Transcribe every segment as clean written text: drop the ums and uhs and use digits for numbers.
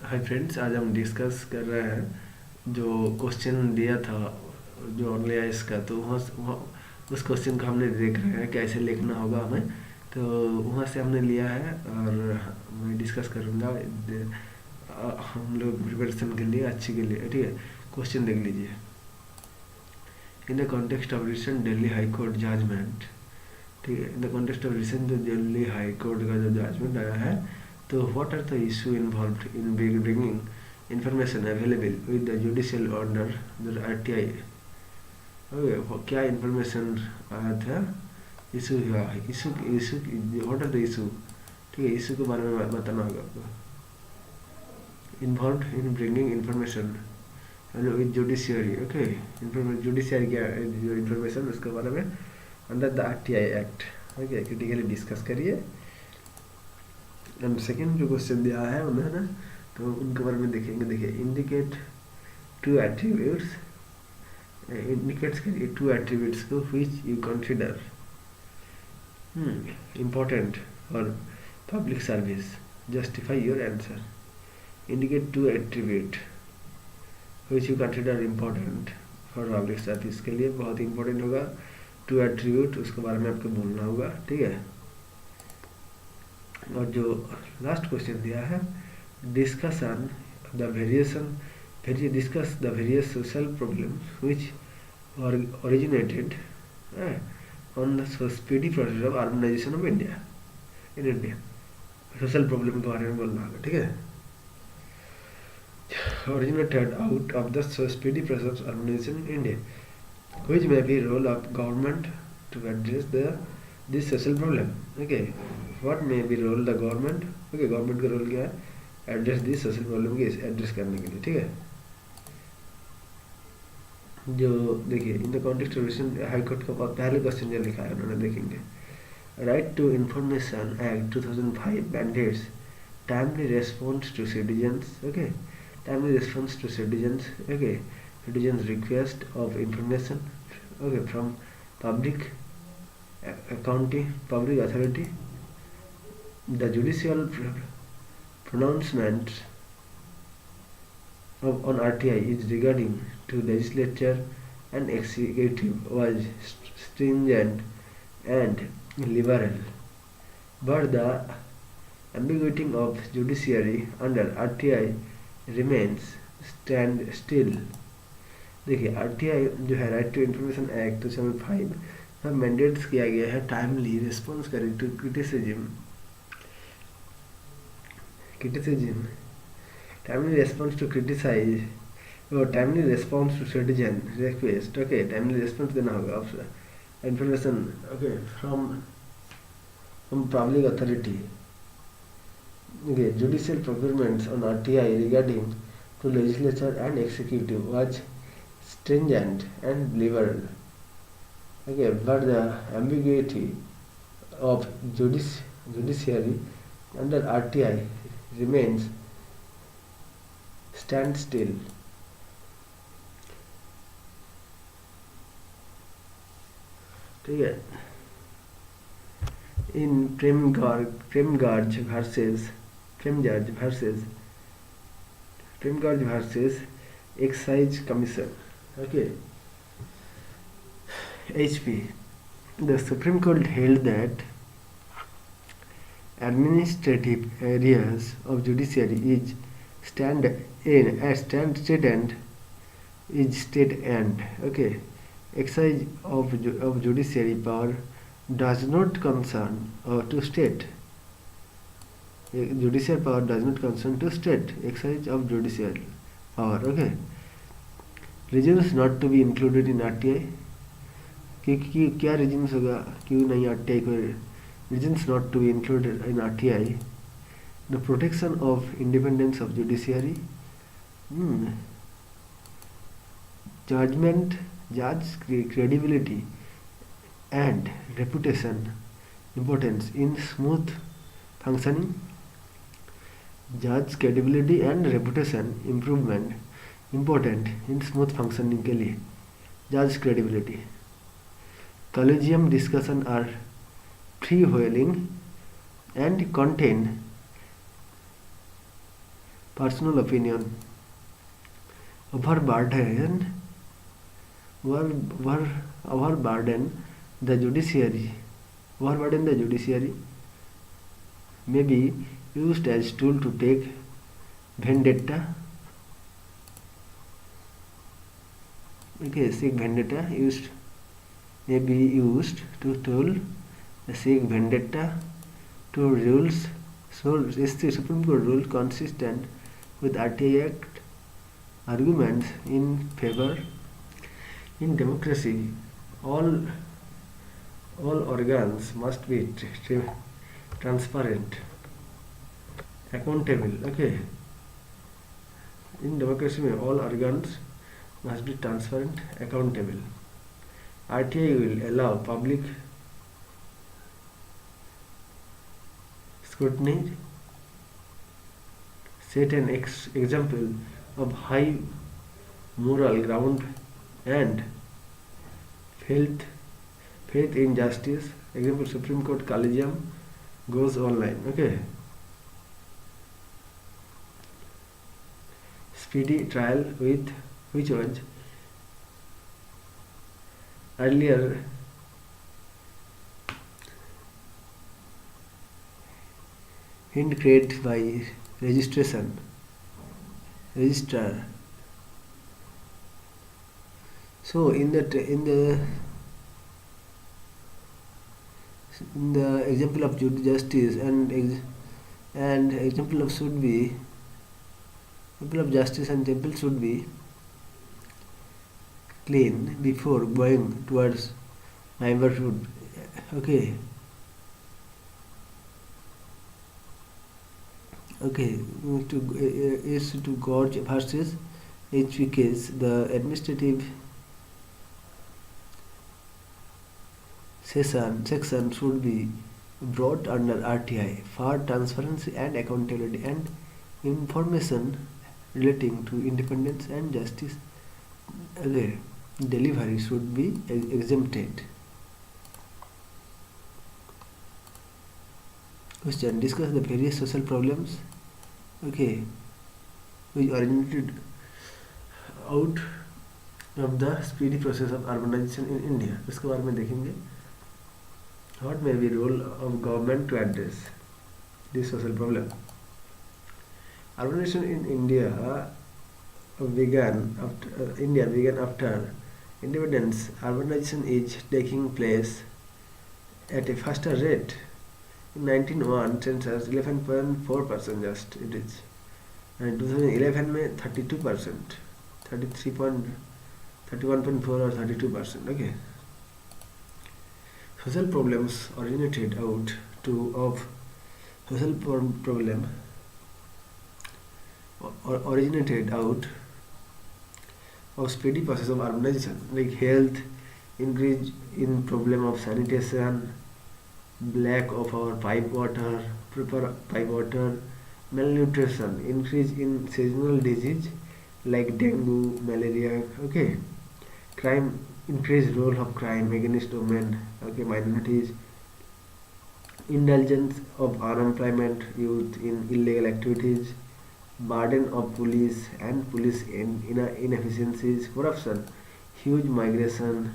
Hi friends, आज हम discuss कर रहे हैं जो क्वेश्चन दिया था जो ऑनलाइन इसका। तो उस क्वेश्चन को हमने देख रहे हैं कैसे लिखना होगा हमें। तो वहाँ से हमने लिया है और मैं डिस्कस करूँगा। हम लोग प्रिपरेशन के लिए अच्छी के लिए, ठीक है। क्वेश्चन देख लीजिए। In the context of recent Delhi high court judgment, ठीक है, in the context of recent जो दिल्ली हाई कोर्ट का जो जजमेंट आया है, तो what are the issue involve in bringing information available with the judicial order the RTI। Okay, क्या information आया था, इशू हुआ, issue issue what are the issue, ठीक है। इशू के बारे में बताना होगा आपको। Involve in bringing information with judiciary, okay. Judiciary क्या जो इंफॉर्मेशन उसके बारे में under the RTI act, okay, critically discuss करिए। एंड सेकेंड जो क्वेश्चन दिया है उन्हें ना, तो उनके बारे में देखेंगे। देखिए, इंडिकेट टू एट्रीब्यूट्स, इंडिकेट्स करिए टू एट्रीब्यूट्स को which you consider important for public service, justify your answer. Indicate two attribute which you consider important for public service, के लिए बहुत इंपॉर्टेंट होगा टू एट्रीब्यूट, उसके बारे में आपको बोलना होगा, ठीक है। और जो लास्ट क्वेश्चन दिया है, discussion the variation discuss the various social problems which originated on the speedy process of urbanization of India in India। Social problem के बारे में बोलना होगा, ठीक है। originated out of the speedy process of urbanization in India, which may be role of government to address this social problem, okay। what may be role the government, okay, government का role क्या है, address this social problem के address करने के लिए, ठीक है। जो देखिए, in the context of recent high court का पहले क्वेश्चन जो लिखा है उन्होंने, देखेंगे। Right to information act 2005 mandates timely response to citizens, okay, timely response to citizens, okay, citizens request of information, okay, from public accounting public authority। The judicial pronouncement on RTI is regarding to legislature and executive was stringent and liberal, but the ambiguity of judiciary under RTI remains stand still। देखिए, RTI जो है, right to information act 2005 में mandates किया गया है timely response करें to criticism, timely response to criticise और timely response to citizen request, okay, timely response देना होगा information, okay, from public authority, okay. Judicial procurements on RTI regarding to legislature and executive was stringent and liberal, okay, but the ambiguity of judiciary under RTI remains stand still। ठीक है। In प्रेमगर्ज versus excise commission, okay, HP, the Supreme Court held that administrative areas of judiciary is state end, okay, exercise of judiciary power does not concern to state, judicial power does not concern to state, exercise of judicial power, okay। Reasons not to be included in RTI, क्योंकि क्या reasons होगा, क्यों नहीं RTI को reasons not to be included in RTI। The protection of independence of judiciary, judgement जज credibility and reputation importance in smooth functioning, जज credibility and reputation improvement important in smooth functioning के लिए, जज credibility. Collegium discussion are free wheeling and contain Personal opinion. Overburden overburden the judiciary. Overburden the judiciary may be used as tool to take vendetta. Okay, seek vendetta may be used to tool seek vendetta to rules. So is the Supreme Court rule consistent with RTI Act arguments in favor? In democracy, all organs must be transparent, accountable. Okay. In democracy, all organs must be transparent, accountable. RTI will allow public scrutiny, set an example of high moral ground and faith in justice. Example, Supreme Court Collegium goes online. Okay. Speedy trial with which was earlier hint created by registrar. So in the example of justice and example of should be example of justice and example should be clean before going towards neighborhood. Okay. Is to Gorge versus HP case. The administrative section should be brought under RTI for transparency and accountability, and information relating to independence and justice delivery should be exempted. Question: discuss the various social problems which originated out of the speedy process of urbanization in India. इसके बारे में देखेंगे. What may be role of government to address this social problem? Urbanization in India began after independence. Urbanization is taking place at a faster rate. In 1901 census 11.4% just it is, and 2011 में 32%, 31.4 or 32%. Okay. Social problems originated out of speedy process of urbanization, like health, increase in problem of sanitation, lack of our proper pipe water, malnutrition, increase in seasonal disease like dengue, malaria. Okay. Crime, increased role of crime against women, minorities, indulgence of unemployment youth in illegal activities, burden of police and police inefficiencies, corruption, huge migration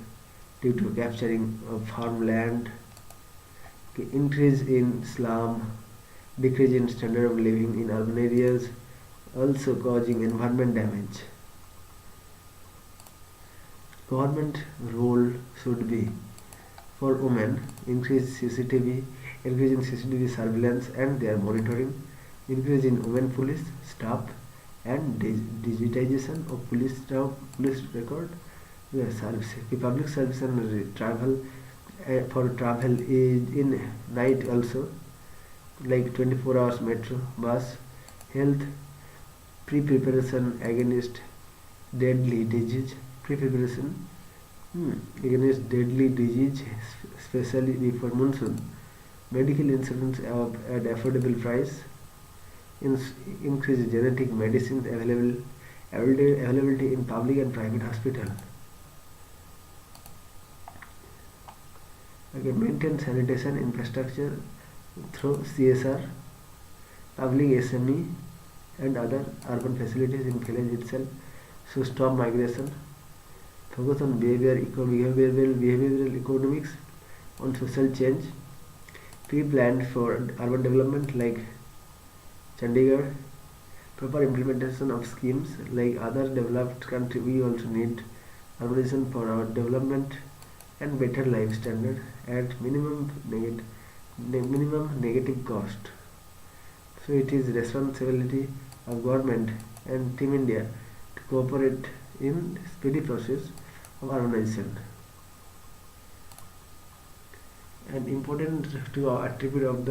due to capturing of farmland, increase in slum, decrease in standard of living in urban areas, also causing environment damage. Government role should be for women, increase in CCTV surveillance and their monitoring, increase in women police staff and digitization of police record, public service and travel for travel is in night also, like 24 hours metro bus, health, pre-preparation against deadly disease, especially before monsoon, medical insurance at affordable price, increase genetic medicines availability in public and private hospital. Maintain sanitation infrastructure through CSR, public SME and other urban facilities in village itself should stop migration, focus on behavioral economics, on social change, pre-planned for urban development like Chandigarh, proper implementation of schemes like other developed countries. We also need urbanization for our development and better life standard at minimum negative cost. So it is responsibility of government and Team India to cooperate in speedy process of urbanization. An important to attribute of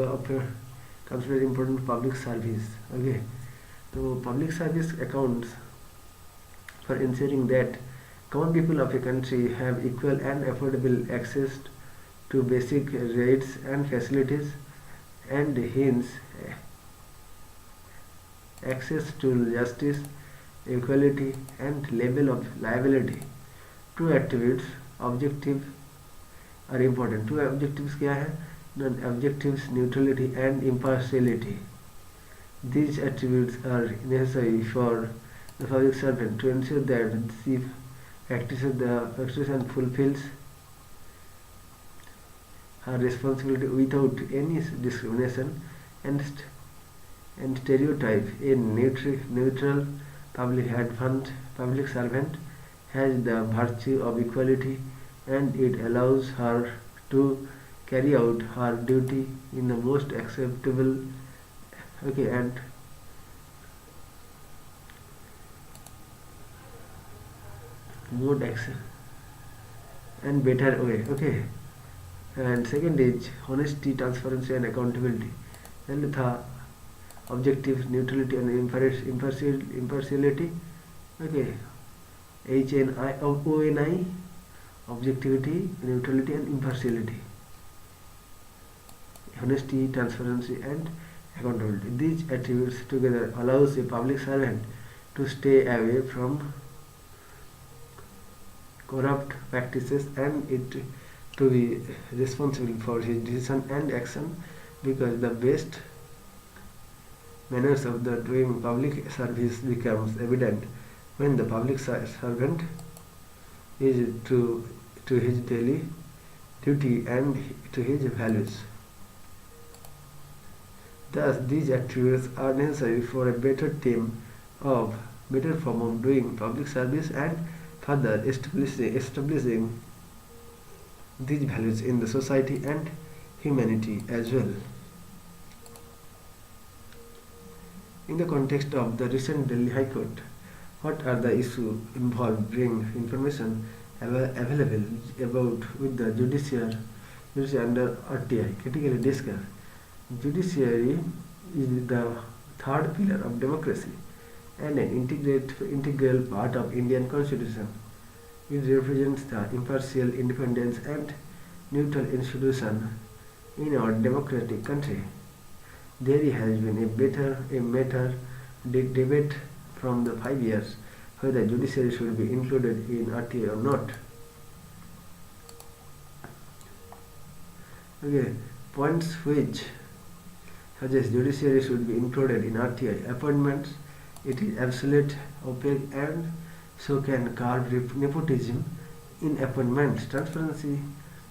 considered important public service. Okay, so public service accounts for ensuring that common people of a country have equal and affordable access to basic rights and facilities, and hence access to justice, equality, and level of liability. Two attributes objective are important. Two objectives क्या है? Non-objectives neutrality and impartiality. These attributes are necessary for the public servant to ensure that she practices and fulfills her responsibility without any discrimination and stereotype. A neutral public servant has the virtue of equality, and it allows her to carry out her duty in the most acceptable and more and better way. And second is honesty, transparency, and accountability. Then the objective, neutrality, and impartiality. HNI, objectivity, neutrality, and impartiality. Honesty, transparency, and accountability. These attributes together allows a public servant to stay away from corrupt practices and it to be responsible for his decision and action, because the best manners of the doing public service becomes evident when the public servant is to his daily duty and to his values. Thus, these attributes are necessary for a better form of doing public service and further establishing these values in the society and humanity as well. In the context of the recent Delhi High Court, what are the issues involved bring information available about with the judiciary under RTI critically discuss. Judiciary is the third pillar of democracy and an integral part of Indian Constitution. It represents the impartial, independence, and neutral institution in our democratic country. There has been a matter debate from the 5 years whether judiciary should be included in RTA or not. Points which suggest judiciary should be included in RTI appointments. It is absolute, opaque, and so can curb nepotism in appointments. Transparency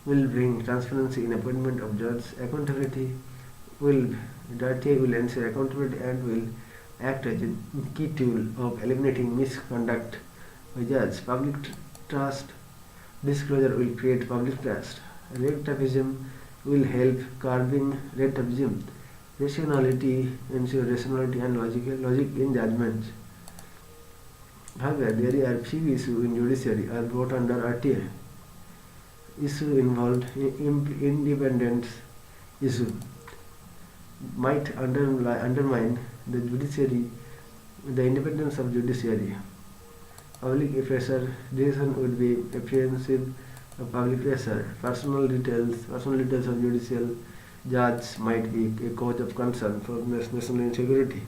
will bring transparency in appointment of judges. Accountability the RTA will ensure accountability and will act as a key tool of eliminating misconduct by judges. Public trust. Disclosure will create public trust. Red tapeism will help curbing red tapeism. Rationality ensure rationality and logic in judgments. However, there are few issues in judiciary are brought under RTA. Issue involved independence issue might undermine the independence of judiciary. Public pressure decision would be apprehensive of public pressure. Personal details of judicial judge might be a cause of concern for national insecurity.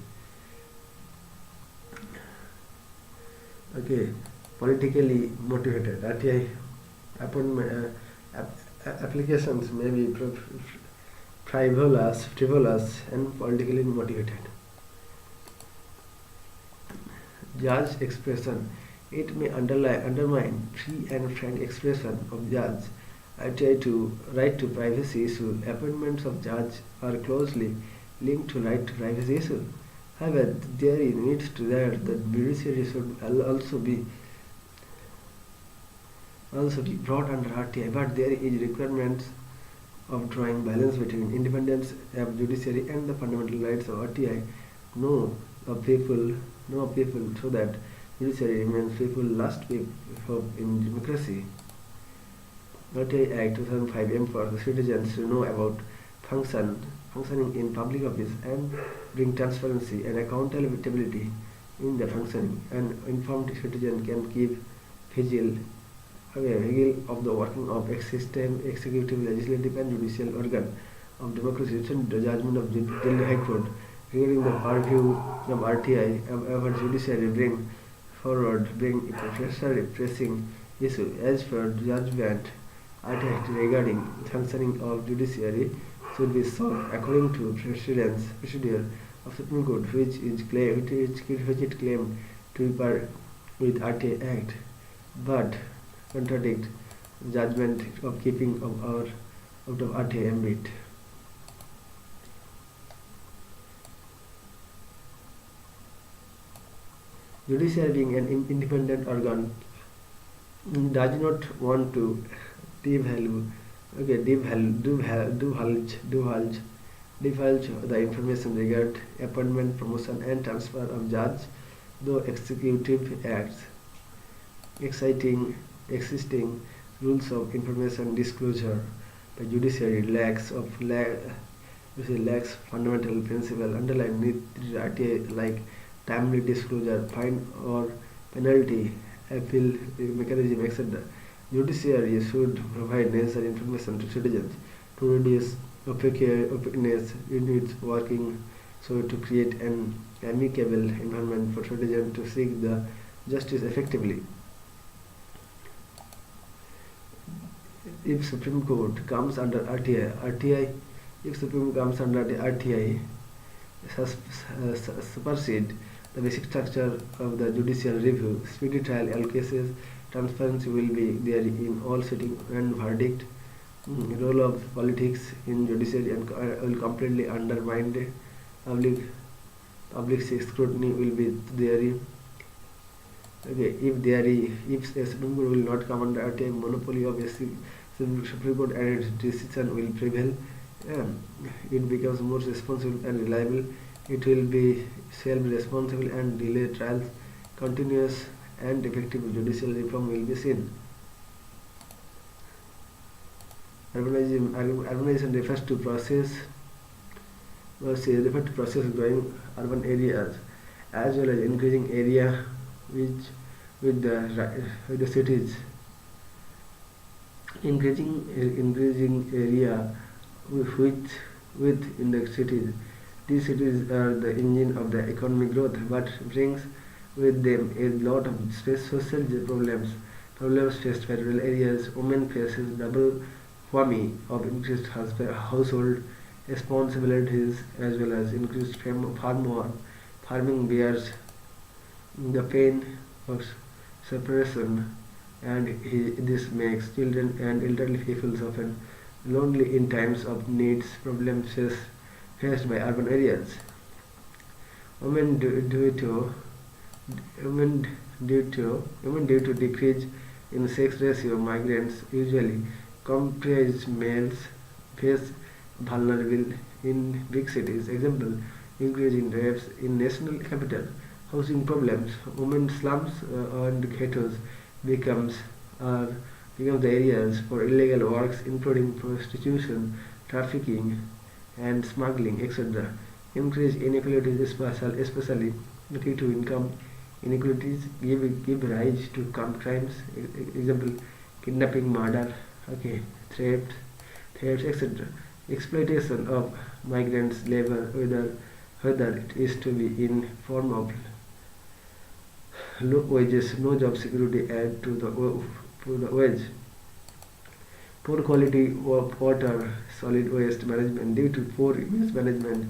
Politically motivated RTI appointment applications may be frivolous and politically motivated. judge expression. It may undermine free and frank expression of judge. I try to right to privacy issue. Appointments of judge are closely linked to right to privacy issue. However, there is needs to that the judiciary should also be brought under RTI, but there is requirements of drawing balance between independence of judiciary and the fundamental rights of RTI. No people, so that judiciary remains people last hope in democracy. RTI Act 2005 aims for the citizens to know about functioning in public office and bring transparency and accountability in the functioning. An informed citizen can keep vigil of the working of system, executive, legislative, and judicial organ of democracy. The judgment of Delhi High Court regarding the purview of RTI our judiciary bring pressing issue. As per judgment, RTI regarding functioning of judiciary should be solved according to procedure of Supreme Court, which it claimed to be par with RTI Act, but contradict judgment of keeping of our out of RTI ambit. Judiciary being an independent organ does not want to divulge the information regarding appointment, promotion, and transfer of judge, though executive acts existing rules of information disclosure by judiciary lacks fundamental principle underlying RTI, like timely disclosure, fine or penalty, appeal mechanism, etc. Judiciary should provide necessary information to citizens to reduce opaqueness in its working, so to create an amicable environment for citizens to seek the justice effectively. If Supreme Court comes under if Supreme Court comes under the RTI, supersede the basic structure of the judicial review. Speedy trial, all cases, transparency will be there in all sitting and verdict. Role of politics in judiciary and will completely undermine the public scrutiny will be there. Okay, if a Supreme Court will not come under RTI, monopoly of a Supreme Court and its decision will prevail. It becomes more responsible and reliable. It will be self-responsible and delay trials. Continuous and effective judicial reform will be seen. Urbanization refers to process growing urban areas as well as increasing area with the cities. Increasing area in the cities. These cities are the engine of the economic growth, but brings with them a lot of social problems faced by rural areas. Women faces double whammy of increased household responsibilities as well as increased farming bears the pain of separation, and this makes children and elderly people often lonely in times of needs. Problems faced by urban areas. Women due to decrease in sex ratio, migrants usually comprise males face vulnerable in big cities. Example: increase in rapes in national capital. Housing problems. Women slums and ghettos becomes the areas for illegal works, including prostitution, trafficking, and smuggling, etc. Increased inequalities, especially due to income inequalities, give rise to crimes. Example: kidnapping, murder, theft, etc. Exploitation of migrants' labor, whether it is to be in form of low wages, no job security, add to the wage. Poor quality of water, solid waste management due to poor waste management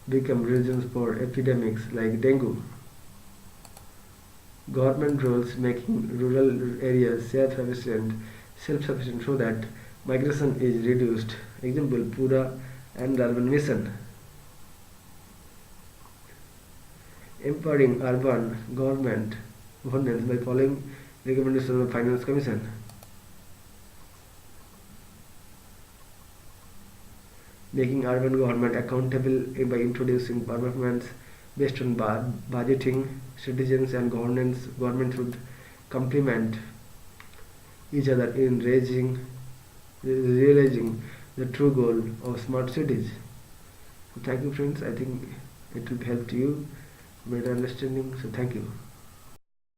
become reasons for epidemics like dengue. government roles making rural areas self-sufficient so that migration is reduced. Example, Pura and Urban Mission. Empowering urban governance by following recommendations of Finance Commission. Making urban government accountable by introducing performance based on budgeting strategies and governance. Government should complement each other in realizing the true goal of smart cities. So thank you friends. I think it will help you better understanding. So thank you.